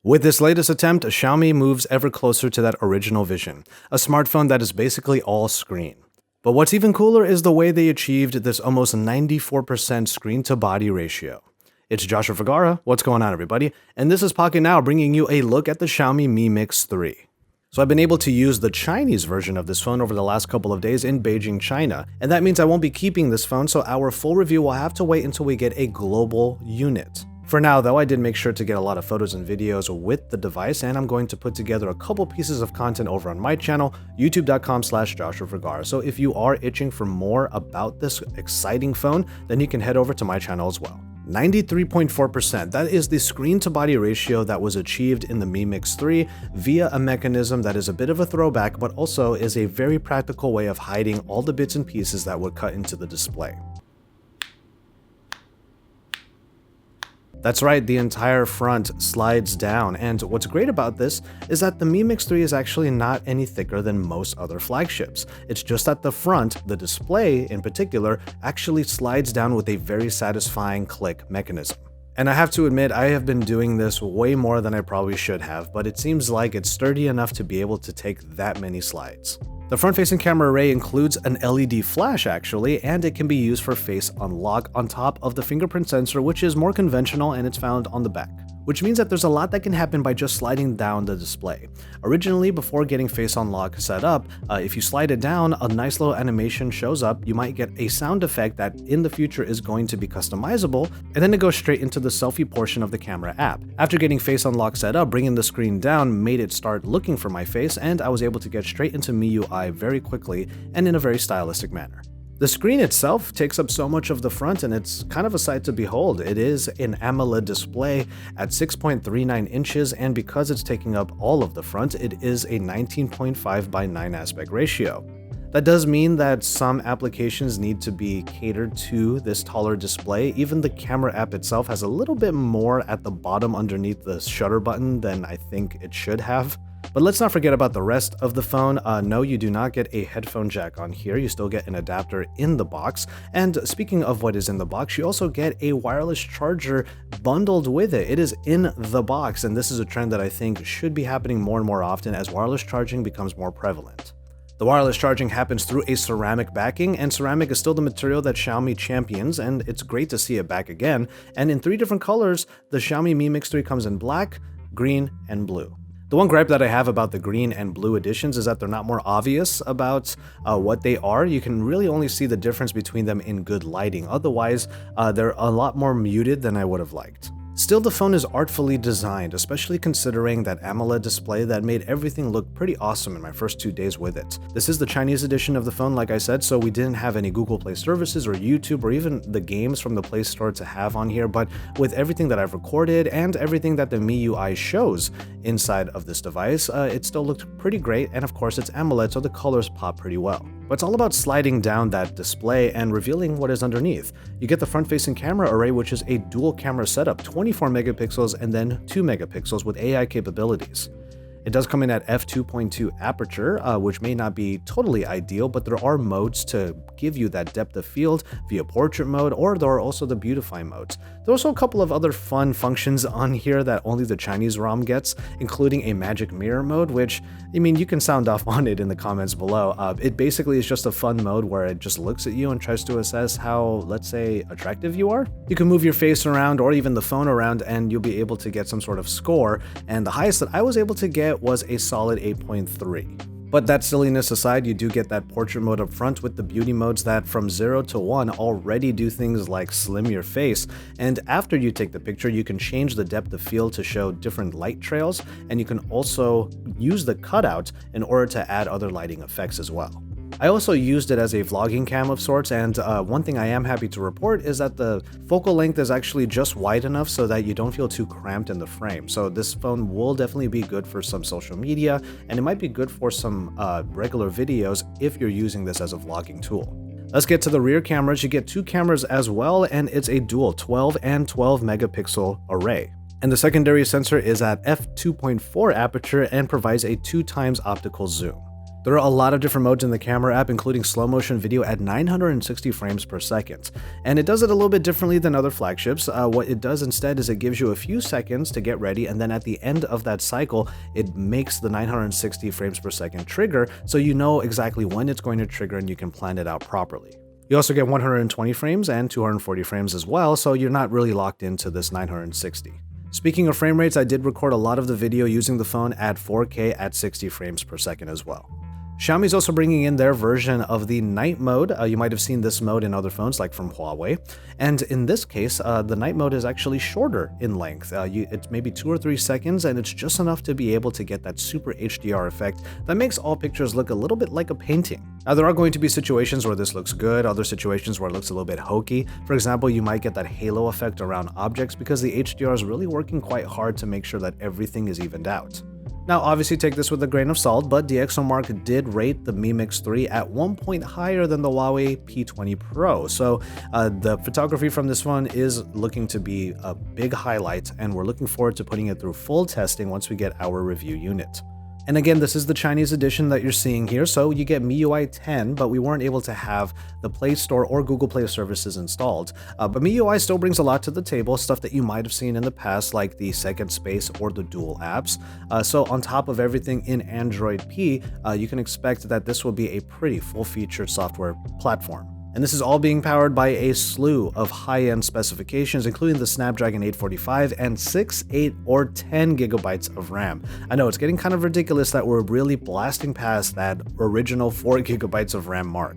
With this latest attempt, Xiaomi moves ever closer to that original vision, a smartphone that is basically all screen. But what's even cooler is the way they achieved this almost 94% screen-to-body ratio. It's Joshua Vergara, what's going on everybody, and this is Pocket Now bringing you a look at the Xiaomi Mi Mix 3. So I've been able to use the Chinese version of this phone over the last couple of days in Beijing, China, and that means I won't be keeping this phone, so our full review will have to wait until we get a global unit. For now though, I did make sure to get a lot of photos and videos with the device, and I'm going to put together a couple pieces of content over on my channel, youtube.com/Joshua Vergara. So if you are itching for more about this exciting phone, then you can head over to my channel as well. 93.4%, that is the screen-to-body ratio that was achieved in the Mi Mix 3 via a mechanism that is a bit of a throwback, but also is a very practical way of hiding all the bits and pieces that would cut into the display. That's right, the entire front slides down, and what's great about this is that the Mi Mix 3 is actually not any thicker than most other flagships. It's just that the front, the display in particular, actually slides down with a very satisfying click mechanism. And I have to admit, I have been doing this way more than I probably should have, but it seems like it's sturdy enough to be able to take that many slides. The front-facing camera array includes an LED flash actually, and it can be used for face unlock on top of the fingerprint sensor, which is more conventional and it's found on the back. Which means that there's a lot that can happen by just sliding down the display. Originally, before getting face unlock set up, if you slide it down, a nice little animation shows up. You might get a sound effect that in the future is going to be customizable, and then it goes straight into the selfie portion of the camera app. After getting face unlock set up, bringing the screen down made it start looking for my face, and I was able to get straight into MIUI very quickly and in a very stylistic manner. The screen itself takes up so much of the front, and it's kind of a sight to behold. It is an AMOLED display at 6.39 inches, and because it's taking up all of the front, it is a 19.5:9 aspect ratio. That does mean that some applications need to be catered to this taller display. Even the camera app itself has a little bit more at the bottom underneath the shutter button than I think it should have. But let's not forget about the rest of the phone. No, you do not get a headphone jack on here. You still get an adapter in the box. And speaking of what is in the box, you also get a wireless charger bundled with it. It is in the box, and this is a trend that I think should be happening more and more often as wireless charging becomes more prevalent. The wireless charging happens through a ceramic backing, and ceramic is still the material that Xiaomi champions, and it's great to see it back again. And in 3 different colors, the Xiaomi Mi Mix 3 comes in black, green, and blue. The one gripe that I have about the green and blue editions is that they're not more obvious about what they are. You can really only see the difference between them in good lighting. Otherwise, they're a lot more muted than I would have liked. Still, the phone is artfully designed, especially considering that AMOLED display that made everything look pretty awesome in my first 2 days with it. This is the Chinese edition of the phone, like I said, so we didn't have any Google Play services or YouTube or even the games from the Play Store to have on here, but with everything that I've recorded and everything that the MIUI shows inside of this device, it still looked pretty great, and of course it's AMOLED, so the colors pop pretty well. But it's all about sliding down that display and revealing what is underneath. You get the front-facing camera array, which is a dual camera setup, 24 megapixels and then 2 megapixels with AI capabilities. It does come in at f2.2 aperture, which may not be totally ideal, but there are modes to give you that depth of field via portrait mode, or there are also the beautify modes. There are also a couple of other fun functions on here that only the Chinese ROM gets, including a magic mirror mode, which, I mean, you can sound off on it in the comments below. It basically is just a fun mode where it just looks at you and tries to assess how, let's say, attractive you are. You can move your face around or even the phone around and you'll be able to get some sort of score, and the highest that I was able to get was a solid 8.3. But that silliness aside, you do get that portrait mode up front with the beauty modes that from 0 to 1 already do things like slim your face, and after you take the picture you can change the depth of field to show different light trails, and you can also use the cutout in order to add other lighting effects as well. I also used it as a vlogging cam of sorts, and one thing I am happy to report is that the focal length is actually just wide enough so that you don't feel too cramped in the frame. So this phone will definitely be good for some social media, and it might be good for some regular videos if you're using this as a vlogging tool. Let's get to the rear cameras. You get 2 cameras as well, and it's a dual 12 and 12 megapixel array. And the secondary sensor is at f2.4 aperture and provides a 2x optical zoom. There are a lot of different modes in the camera app, including slow motion video at 960 frames per second. And it does it a little bit differently than other flagships. What it does instead is it gives you a few seconds to get ready, and then at the end of that cycle, it makes the 960 frames per second trigger, so you know exactly when it's going to trigger and you can plan it out properly. You also get 120 frames and 240 frames as well, so you're not really locked into this 960. Speaking of frame rates, I did record a lot of the video using the phone at 4K at 60 frames per second as well. Xiaomi's also bringing in their version of the night mode. You might have seen this mode in other phones like from Huawei. And in this case, the night mode is actually shorter in length. It's maybe 2 or 3 seconds, and it's just enough to be able to get that super HDR effect that makes all pictures look a little bit like a painting. Now, there are going to be situations where this looks good, other situations where it looks a little bit hokey. For example, you might get that halo effect around objects because the HDR is really working quite hard to make sure that everything is evened out. Now, obviously take this with a grain of salt, but DxOMark did rate the Mi Mix 3 at 1 point higher than the Huawei P20 Pro, so the photography from this phone is looking to be a big highlight, and we're looking forward to putting it through full testing once we get our review unit. And again, this is the Chinese edition that you're seeing here, so you get MIUI 10, but we weren't able to have the Play Store or Google Play services installed. But MIUI still brings a lot to the table, stuff that you might have seen in the past, like the Second Space or the Dual apps. So on top of everything in Android P, you can expect that this will be a pretty full-featured software platform. And this is all being powered by a slew of high-end specifications, including the Snapdragon 845 and 6, 8, or 10 gigabytes of RAM. I know it's getting kind of ridiculous that we're really blasting past that original 4 gigabytes of RAM mark.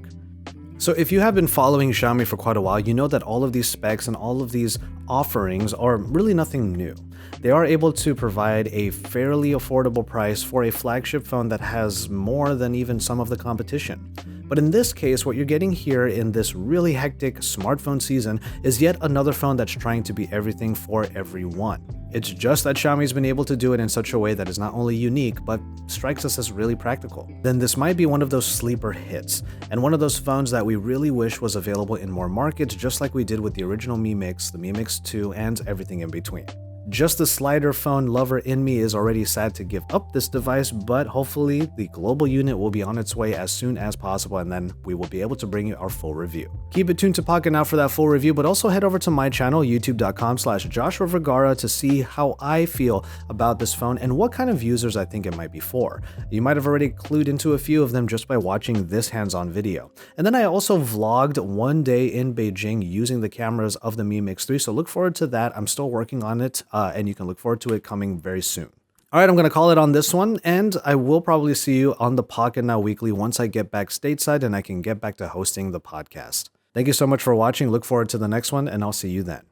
So if you have been following Xiaomi for quite a while, you know that all of these specs and all of these offerings are really nothing new. They are able to provide a fairly affordable price for a flagship phone that has more than even some of the competition. But in this case, what you're getting here in this really hectic smartphone season is yet another phone that's trying to be everything for everyone. It's just that Xiaomi's been able to do it in such a way that is not only unique, but strikes us as really practical. Then this might be one of those sleeper hits, and one of those phones that we really wish was available in more markets, just like we did with the original Mi Mix, the Mi Mix 2, and everything in between. Just the slider phone lover in me is already sad to give up this device, but hopefully the global unit will be on its way as soon as possible, and then we will be able to bring you our full review. Keep it tuned to Pocket Now for that full review, but also head over to my channel, youtube.com/Joshua Vergara, to see how I feel about this phone and what kind of users I think it might be for. You might have already clued into a few of them just by watching this hands-on video. And then I also vlogged one day in Beijing using the cameras of the Mi Mix 3, so look forward to that. I'm still working on it. And you can look forward to it coming very soon. All right, I'm going to call it on this one, and I will probably see you on the Pocket Now Weekly once I get back stateside and I can get back to hosting the podcast. Thank you so much for watching. Look forward to the next one, and I'll see you then.